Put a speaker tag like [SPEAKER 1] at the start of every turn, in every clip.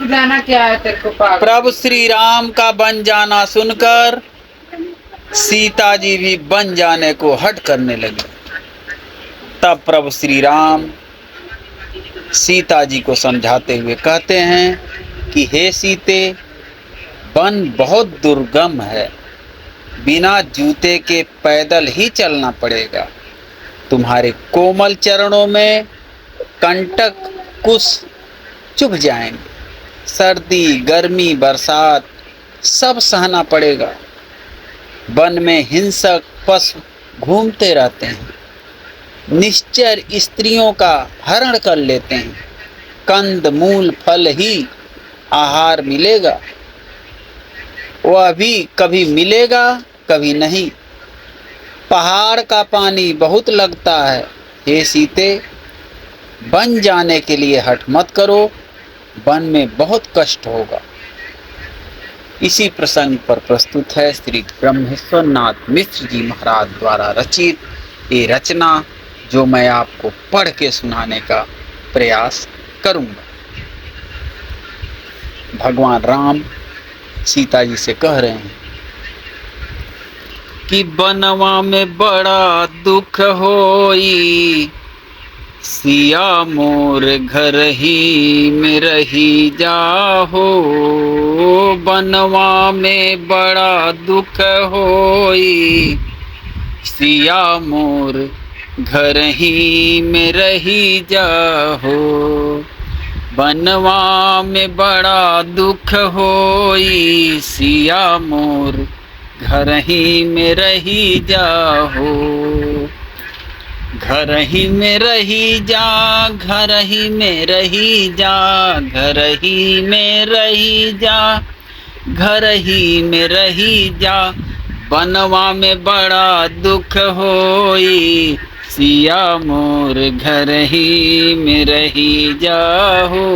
[SPEAKER 1] जाना क्या है तेरे को पागल?
[SPEAKER 2] प्रभु श्री राम का बन जाना सुनकर सीता जी भी बन जाने को हट करने लगी। तब प्रभु श्री राम सीता जी को समझाते हुए कहते हैं कि हे सीते, वन बहुत दुर्गम है, बिना जूते के पैदल ही चलना पड़ेगा। तुम्हारे कोमल चरणों में कंटक कुश चुभ जाएंगे। सर्दी, गर्मी, बरसात सब सहना पड़ेगा। वन में हिंसक पशु घूमते रहते हैं, निश्चर स्त्रियों का हरण कर लेते हैं। कंद मूल फल ही आहार मिलेगा, वह भी कभी मिलेगा कभी नहीं। पहाड़ का पानी बहुत लगता है। हे सीते, बन जाने के लिए हठ मत करो, वन में बहुत कष्ट होगा। इसी प्रसंग पर प्रस्तुत है श्री ब्रह्मेश्वर नाथ मिश्र जी महाराज द्वारा रचित ये रचना, जो मैं आपको पढ़ के सुनाने का प्रयास करूंगा। भगवान राम सीता जी से कह रहे हैं कि बनवा में बड़ा दुख होई, सिया मोर घर ही में रही जाहो। बनवा में बड़ा दुख होई, सिया मोर घर ही में रही जाहो। बनवा में बड़ा दुख होई, सिया मोर घर ही में रही जाहो। घर ही में रही जा, घर ही में रही जा, घर ही में रही जा, घर ही में रही जा। बनवा में बड़ा दुख होई, सिया मोर घर ही में रही जाहो।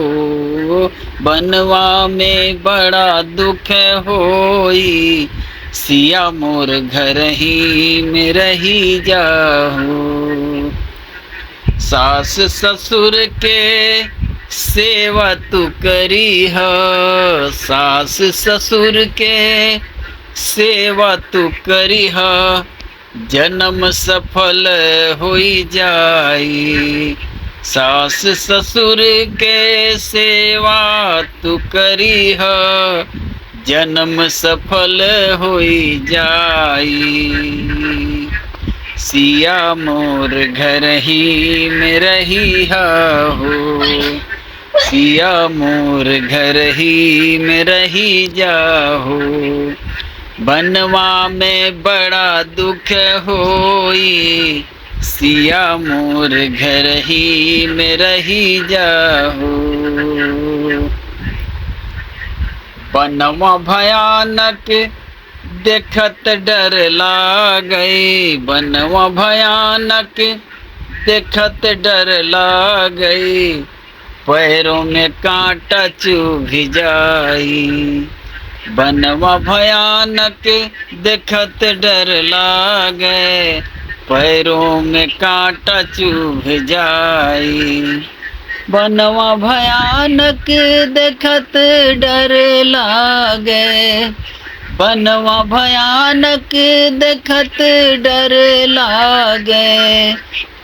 [SPEAKER 2] बनवा में बड़ा दुख होई, सिया मोर घर ही में रही जाहो। सास ससुर के सेवा तू करी है, सास ससुर के सेवा तू करी है, जन्म सफल होई जाई। सास ससुर के सेवा तू करी है, जन्म सफल होई जाई। सिया मोर घर ही में रही हो, सिया मोर घर ही में रही जाहो। बनवा में बड़ा दुख होई, सिया मोर घर ही में रही जाहो। बनवा भयानक देखत डर लागई, बनवा भयानक देखत डर लागई, पैरों में कांटा चुभ जाई। बनवा भयानक देखत डर लागे, पैरों में कांटा चुभ जाई। बनवा भयानक देखत डर लागे, बनवा भयानक देखत डर लागे,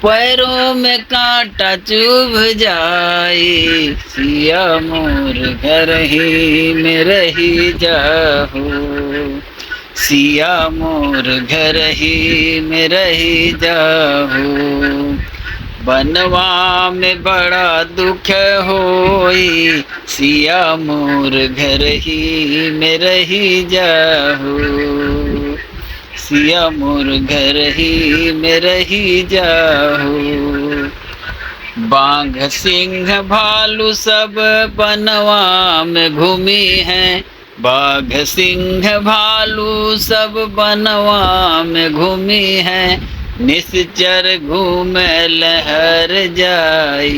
[SPEAKER 2] पैरों में कांटा चुभ जाए। सिया मोर घर ही में रही जाहो, सिया मोर घर ही में रही जाहो। बनवा में बड़ा दुख होई, सिया मोर घर ही में रही जाहो, सिया मोर घर ही में रही जाहो। बाघ सिंह भालू सब बनवा में घूमी हैं, बाघ सिंह भालू सब बनवा में घूमी हैं, निश्चर घूमे लहर जाई।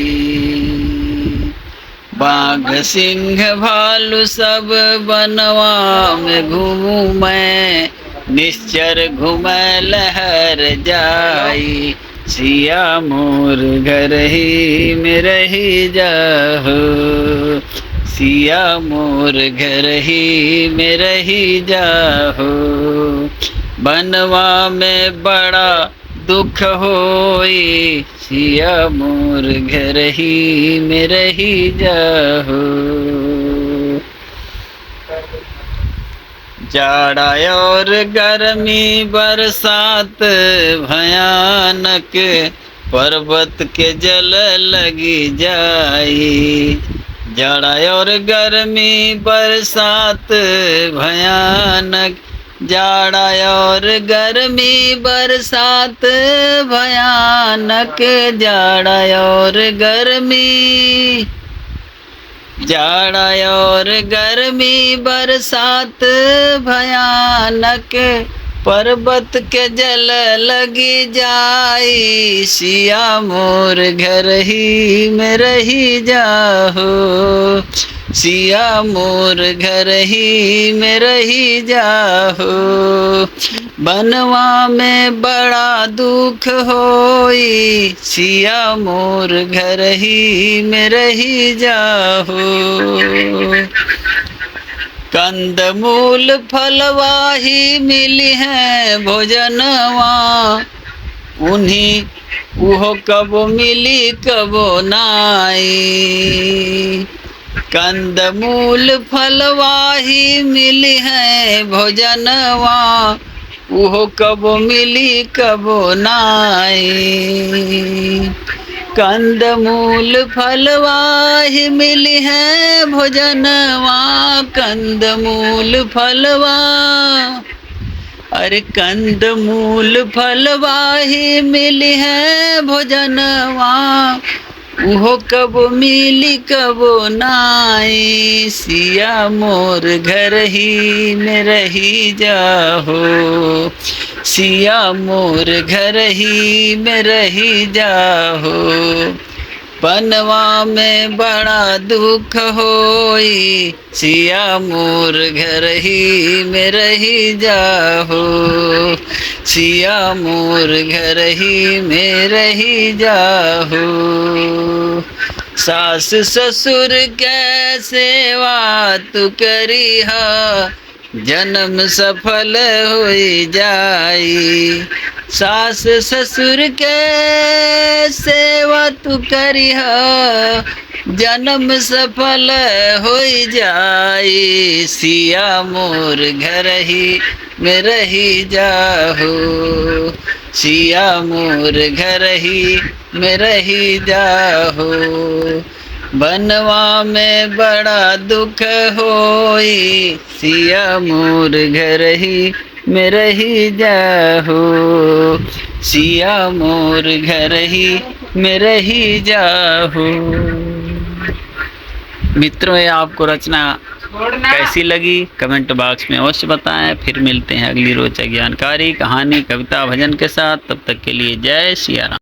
[SPEAKER 2] बाघ सिंह भालू सब बनवा में घूमे, निश्चर घूमे लहर जाई। सिया मोर घर ही में रही जाहो, सिया मोर घर ही में रही जाहो। बनवा में बड़ा दुख होई, सिया मोर घर ही में रही जाहो। जाड़ा और गर्मी बरसात भयानक, पर्वत के जल लगी जाई। जाड़ा और गर्मी बरसात भयानक, जाड़ा और गर्मी बरसात भयानक, जाड़ा और गर्मी, जाड़ा और गर्मी बरसात भयानक, पर्वत के जल लगी जाई। सिया मोर घर ही में रही जाहो। सिया मोर घर ही में रही जाहो। बनवा में बड़ा दुख होई, सिया मोर घर ही में रही जाहो। कंदमूल फलवा ही मिली है भोजनवा, उन्हीं उहो कबो मिली कबो नाई। कंदमूल फलवा ही मिली है भोजनवा, उहो कबो मिली कबो नाई। कंदमूल फलवा ही मिली है भोजनवा, कंदमूल फलवा, अरे कंदमूल फलवा ही मिली है भोजनवा, उहो कबो मिली कबो नाई। सिया मोर घर ही में रही जाहो। सिया मोर घर ही में रही जाहो। बनवा में बड़ा दुख होई, सिया मोर घर ही में रही जाहो। सिया मोर घर ही में रही जाहो। सास ससुर के सेवा तू करिहा, जन्म सफल होई जाई। सास ससुर के सेवा तू करिहा, जन्म सफल होई जाई। सिया मोर घर ही में रही जाहो। सिया मोर घर ही में रही जाहो। बनवा में बड़ा दुख होई, सिया मोर घर ही में रही जाहो। सिया मोर घर ही में रही जाहो। मित्रों, ये आपको रचना कैसी लगी कमेंट बॉक्स में अवश्य बताएं। फिर मिलते हैं अगली रोचक जानकारी, कहानी, कविता, भजन के साथ। तब तक के लिए जय सिया राम।